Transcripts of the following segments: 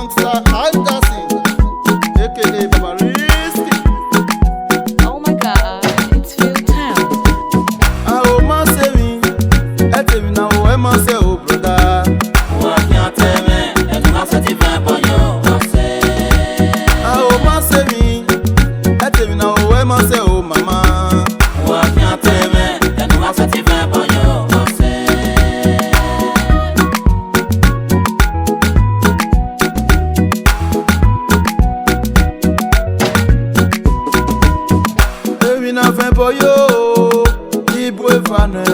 gangster Anderson, aka Bobrisky. Oh my God, it's Field Town. I owe my saving, I tell you now, I must say, oh brother. What can't tell me? And not satisfied for you. I owe my saving, I tell you now, I must say, oh mama. What can't tell me? And not satisfied for you. Na fin for yo, ibu efane,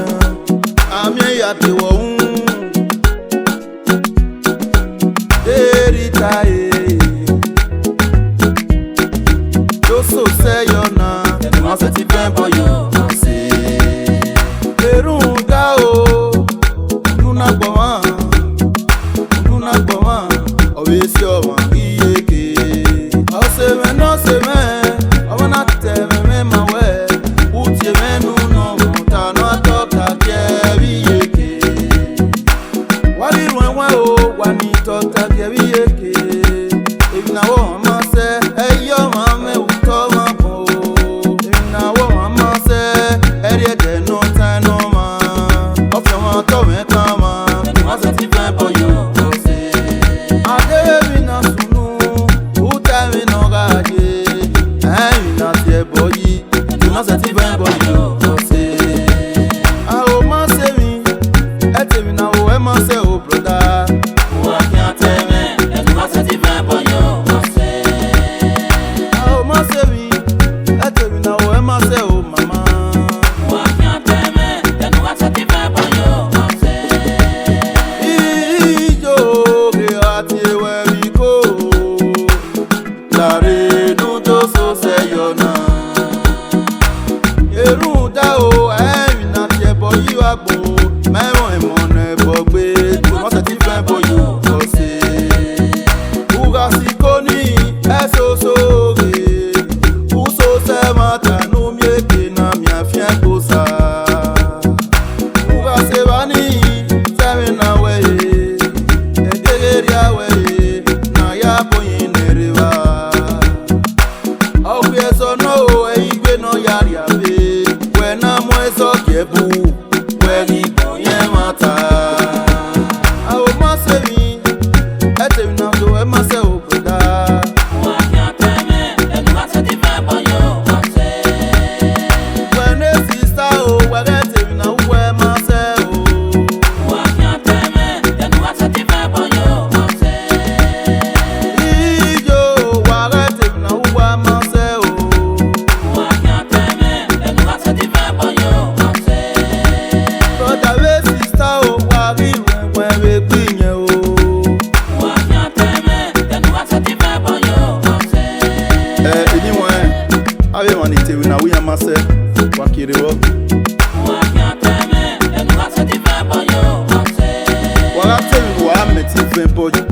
amye yate wo deritaye. Yo so say yo na, Not satisfied for you. erunda o, nuna gbawa, obesi owa iyeke. Oseme no seme, obana teme me mawe. Wakiri wo. Wakati wa meti fempo.